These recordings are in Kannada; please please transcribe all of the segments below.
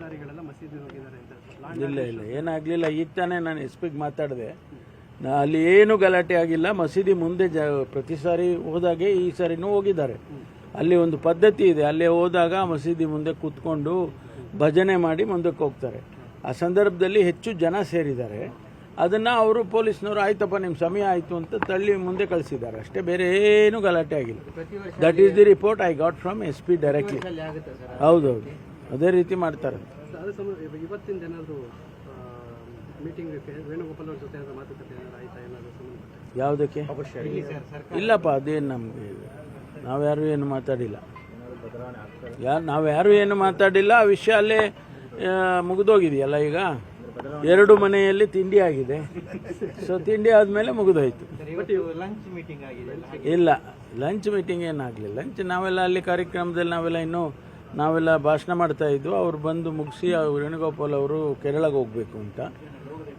ಮಾಲಾಧಾರಿಗಳೆಲ್ಲ ಮಸೀದಿ ಹೋಗಿದ್ದಾರೆ ಅಂತ. ಇಲ್ಲ ಏನಾಗಲಿಲ್ಲ. ಈಗ ತಾನೇ ನಾನು ಎಸ್ಪಿಗೆ ಮಾತಾಡಿದೆ, ಅಲ್ಲಿ ಏನು ಗಲಾಟೆ ಆಗಿಲ್ಲ. ಮಸೀದಿ ಮುಂದೆ ಪ್ರತಿ ಸಾರಿ ಹೋದಾಗೆ ಈ ಸಾರಿನೂ ಹೋಗಿದ್ದಾರೆ. ಅಲ್ಲಿ ಒಂದು ಪದ್ಧತಿ ಇದೆ, ಅಲ್ಲೇ ಹೋದಾಗ ಮಸೀದಿ ಮುಂದೆ ಕೂತ್ಕೊಂಡು ಭಜನೆ ಮಾಡಿ ಮುಂದಕ್ಕೆ ಹೋಗ್ತಾರೆ. ಆ ಸಂದರ್ಭದಲ್ಲಿ ಹೆಚ್ಚು ಜನ ಸೇರಿದ್ದಾರೆ. ಅದನ್ನು ಅವರು ಪೊಲೀಸ್ನವರು ಆಯ್ತಪ್ಪ ನಿಮ್ಮ ಸಮಯ ಆಯಿತು ಅಂತ ತಳ್ಳಿ ಮುಂದೆ ಕಳಿಸಿದ್ದಾರೆ ಅಷ್ಟೇ, ಬೇರೆ ಏನು ಗಲಾಟೆ ಆಗಿಲ್ಲ. That is the report I got from SP directly. ಹೌದೌದು, ಅದೇ ರೀತಿ ಮಾಡ್ತಾರೆ. ಇವತ್ತಿನ ಏನಾದರೂ ಮೀಟಿಂಗ್ ವೇಣುಗೋಪಾಲ್ ಅವ್ರ ಜೊತೆ ಮಾತುಕತೆ ಆಯ್ತಾ ಏನಾದರೂ? ಯಾವುದಕ್ಕೆ? ಇಲ್ಲಪ್ಪ, ಅದೇನು ನಮಗೆ ನಾವ್ಯಾರು ಏನು ಮಾತಾಡಿಲ್ಲ. ನಾವ್ಯಾರು ಏನು ಮಾತಾಡಿಲ್ಲ. ಆ ವಿಷಯ ಅಲ್ಲೇ ಮುಗಿದೋಗಿದೆಯಲ್ಲ. ಈಗ 2 ಮನೆಯಲ್ಲಿ ತಿಂಡಿ ಆಗಿದೆ. ಸೊ ತಿಂಡಿ ಆದಮೇಲೆ ಮುಗಿದೋಯ್ತು. ಇಲ್ಲ, ಲಂಚ್ ಮೀಟಿಂಗ್ ಏನಾಗಲಿಲ್ಲ. ಲಂಚ್ ನಾವೆಲ್ಲ ಅಲ್ಲಿ ಕಾರ್ಯಕ್ರಮದಲ್ಲಿ ನಾವೆಲ್ಲ ಭಾಷಣ ಮಾಡ್ತಾ ಇದ್ವು. ಅವ್ರು ಬಂದು ಮುಗಿಸಿ ವೇಣುಗೋಪಾಲ್ ಅವರು ಕೇರಳಕ್ಕೆ ಹೋಗಬೇಕು ಅಂತ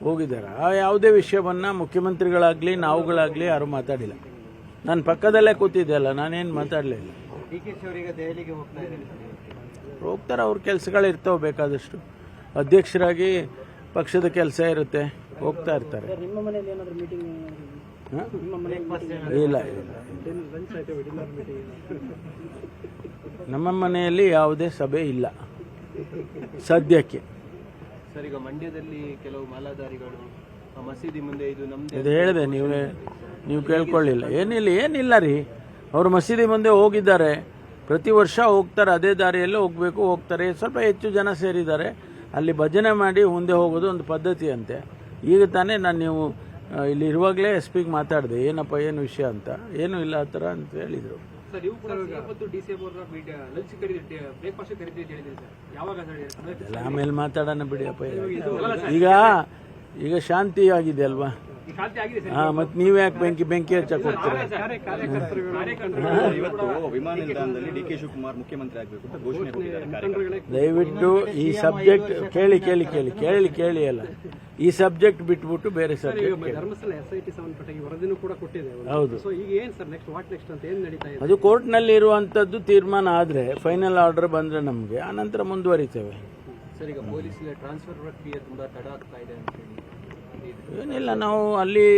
ಹೋಗಿದ್ದಾರೆ. ಆ ಯಾವುದೇ ವಿಷಯವನ್ನು ಮುಖ್ಯಮಂತ್ರಿಗಳಾಗಲಿ ನಾವುಗಳಾಗಲಿ ಯಾರೂ ಮಾತಾಡಿಲ್ಲ. ನಾನು ಪಕ್ಕದಲ್ಲೇ ಕೂತಿದ್ದೆ ಅಲ್ಲ, ನಾನೇನು ಮಾತಾಡಲಿಲ್ಲ. ಹೋಗ್ತಾರೆ, ಅವ್ರ ಕೆಲಸಗಳಿರ್ತಾವೆ ಬೇಕಾದಷ್ಟು. ಅಧ್ಯಕ್ಷರಾಗಿ ಪಕ್ಷದ ಕೆಲಸ ಇರುತ್ತೆ, ಹೋಗ್ತಾ ಇರ್ತಾರೆ. ಇಲ್ಲ, ನಮ್ಮ ಮನೆಯಲ್ಲಿ ಯಾವುದೇ ಸಭೆ ಇಲ್ಲ ಸದ್ಯಕ್ಕೆ. ಸರ್, ಈಗ ಮಂಡ್ಯದಲ್ಲಿ ಕೆಲವು ಮಾಲಾಧಾರಿಗಳು ಮಸೀದಿ ಮುಂದೆ ಇದು ಹೇಳಿದೆ, ನೀವು ಕೇಳ್ಕೊಳ್ಳಿಲ್ಲ. ಏನಿಲ್ಲ ರೀ, ಅವರು ಮಸೀದಿ ಮುಂದೆ ಹೋಗಿದ್ದಾರೆ. ಪ್ರತಿ ವರ್ಷ ಹೋಗ್ತಾರೆ, ಅದೇ ದಾರಿಯಲ್ಲೇ ಹೋಗ್ತಾರೆ. ಸ್ವಲ್ಪ ಹೆಚ್ಚು ಜನ ಸೇರಿದ್ದಾರೆ. ಅಲ್ಲಿ ಭಜನೆ ಮಾಡಿ ಮುಂದೆ ಹೋಗೋದು ಒಂದು ಪದ್ಧತಿ ಅಂತೆ. ಈಗ ತಾನೇ ನೀವು ಇಲ್ಲಿ ಇರುವಾಗಲೇ SPಗೆ ಮಾತಾಡಿದೆ, ಏನಪ್ಪ ಏನು ವಿಷಯ ಅಂತ. ಏನೂ ಇಲ್ಲ ಆ ಥರ ಅಂತ ಹೇಳಿದರು. ಆಮೇಲೆ ಮಾತಾಡೋಣ ಬಿಡಿಯಪ್ಪ. ಈಗ ಶಾಂತಿ ಆಗಿದೆ ಅಲ್ವಾ? ಮತ್ತೆ ನೀವ್ ಯಾಕೆ ಬೆಂಕಿ ಹಚ್ಚಕ್ ಹೋಗ್ತೀರಾ? ವಿಮಾನ ನಿಲ್ದಾಣದಲ್ಲಿ DK ಶಿವಕುಮಾರ್ ಮುಖ್ಯಮಂತ್ರಿ ಆಗಬೇಕು ಅಂತ ಘೋಷಣೆ ಕೊಟ್ಟಿದ್ದಾರೆ. ದಯವಿಟ್ಟು ಈ ಸಬ್ಜೆಕ್ಟ್ ಕೇಳಿ ಅಲ್ಲ, ಈ ಸಬ್ಜೆಕ್ಟ್ ಬಿಟ್ಬಿಟ್ಟು ಬೇರೆ ಸಬ್ಜೆಕ್ಟ್. ಧರ್ಮಸ್ಥಳ SIT ಸಂಬಂಧಪಟ್ಟ ವರದಿನೂ ಕೂಡ ಕೊಟ್ಟಿದೆ. ಹೌದು, ಈಗ ಏನ್ ಸರ್ ನೆಕ್ಸ್ಟ್ ಅಂತ ಏನ್ ನಡೀತಾ ಇದೆ? ಅದು ಕೋರ್ಟ್ನಲ್ಲಿ ಇರುವಂತದ್ದು ತೀರ್ಮಾನ ಆದ್ರೆ, ಫೈನಲ್ ಆರ್ಡರ್ ಬಂದ್ರೆ ನಮ್ಗೆ ಆನಂತರ ಮುಂದುವರಿತೇವೆ. ಸರ್, ಈಗ ಪೊಲೀಸ್ ಟ್ರಾನ್ಸ್ಫರ್ ಪ್ರಕ್ರಿಯೆ ತುಂಬಾ ತಡ ಆಗ್ತಾ ಇದೆ ಅಂತ ಹೇಳಿ ಏನಿಲ್ಲ, ನಾವು ಅಲ್ಲಿ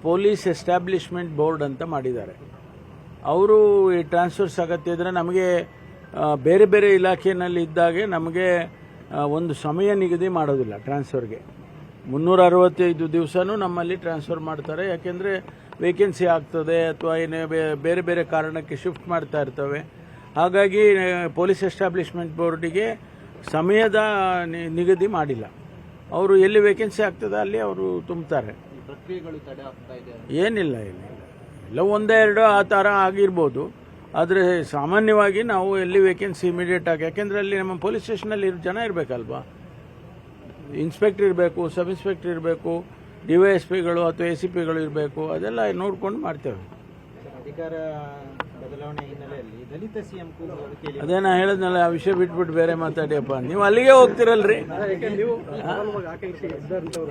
ಪೊಲೀಸ್ ಎಸ್ಟಾಬ್ಲಿಷ್ಮೆಂಟ್ ಬೋರ್ಡ್ ಅಂತ ಮಾಡಿದ್ದಾರೆ. ಅವರು ಈ ಟ್ರಾನ್ಸ್ಫರ್ಸ್ ಅಗತ್ಯ ಇದ್ದರೆ ನಮಗೆ ಬೇರೆ ಬೇರೆ ಇಲಾಖೆಯಲ್ಲಿ ಇದ್ದಾಗೆ ನಮಗೆ ಒಂದು ಸಮಯ ನಿಗದಿ ಮಾಡೋದಿಲ್ಲ ಟ್ರಾನ್ಸ್ಫರ್ಗೆ. 365 ದಿವಸನೂ ನಮ್ಮಲ್ಲಿ ಟ್ರಾನ್ಸ್ಫರ್ ಮಾಡ್ತಾರೆ. ಯಾಕೆಂದರೆ ವೇಕೆನ್ಸಿ ಆಗ್ತದೆ ಅಥವಾ ಏನೇ ಬೇರೆ ಬೇರೆ ಕಾರಣಕ್ಕೆ ಶಿಫ್ಟ್ ಮಾಡ್ತಾ ಇರ್ತವೆ. ಹಾಗಾಗಿ ಪೊಲೀಸ್ ಎಸ್ಟಾಬ್ಲಿಷ್ಮೆಂಟ್ ಬೋರ್ಡಿಗೆ ಸಮಯದ ನಿಗದಿ ಮಾಡಿಲ್ಲ. ಅವರು ಎಲ್ಲಿ ವೇಕೆನ್ಸಿ ಆಗ್ತದೆ ಅಲ್ಲಿ ಅವರು ತುಂಬ್ತಾರೆ. ಏನಿಲ್ಲ, ಇಲ್ಲ ಒಂದೇ ಎರಡು ಆ ಥರ ಆಗಿರ್ಬೋದು. ಆದರೆ ಸಾಮಾನ್ಯವಾಗಿ ನಾವು ಎಲ್ಲಿ ವೇಕೆನ್ಸಿ ಇಮಿಡಿಯೇಟ್ ಆಗಿ, ಯಾಕೆಂದರೆ ಅಲ್ಲಿ ನಮ್ಮ ಪೊಲೀಸ್ ಸ್ಟೇಷನಲ್ಲಿ ಜನ ಇರಬೇಕಲ್ವಾ. ಇನ್ಸ್ಪೆಕ್ಟರ್ ಇರಬೇಕು, ಸಬ್ ಇನ್ಸ್ಪೆಕ್ಟರ್ ಇರಬೇಕು, DYSPಗಳು ಅಥವಾ ACPಗಳು ಇರಬೇಕು. ಅದೆಲ್ಲ ನೋಡ್ಕೊಂಡು ಮಾಡ್ತೇವೆ. ಅಧಿಕಾರ ಬದಲಾವಣೆ ಹಿನ್ನೆಲೆಯಲ್ಲಿ ದಲಿತ CM ಅದೇ ನಾ ಹೇಳಿದ್ನಲ್ಲ, ಆ ವಿಷಯ ಬಿಟ್ಬಿಟ್ಟು ಬೇರೆ ಮಾತಾಡಿಯಪ್ಪ. ನೀವು ಅಲ್ಲಿಗೆ ಹೋಗ್ತಿರಲ್ರಿ,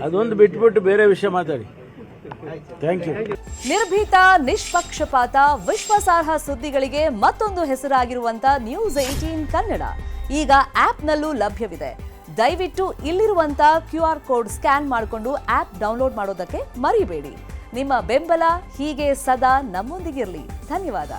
ಅದೊಂದು ಬಿಟ್ಬಿಟ್ಟು ಬೇರೆ ವಿಷಯ ಮಾತಾಡಿ. Thank you. ನಿರ್ಭೀತ, ನಿಷ್ಪಕ್ಷಪಾತ, ವಿಶ್ವಾಸಾರ್ಹ ಸುದ್ದಿಗಳಿಗೆ ಮತ್ತೊಂದು ಹೆಸರಾಗಿರುವಂತ News18 ಕನ್ನಡ ಈಗ ಆಪ್ನಲ್ಲೂ ಲಭ್ಯವಿದೆ. ದಯವಿಟ್ಟು ಇಲ್ಲಿರುವಂತ QR ಕೋಡ್ ಸ್ಕ್ಯಾನ್ ಮಾಡಿಕೊಂಡು ಆಪ್ ಡೌನ್ಲೋಡ್ ಮಾಡೋದಕ್ಕೆ ಮರಿಬೇಡಿ. ನಿಮ್ಮ ಬೆಂಬಲ ಹೀಗೆ ಸದಾ ನಮ್ಮೊಂದಿಗಿರಲಿ. ಧನ್ಯವಾದ.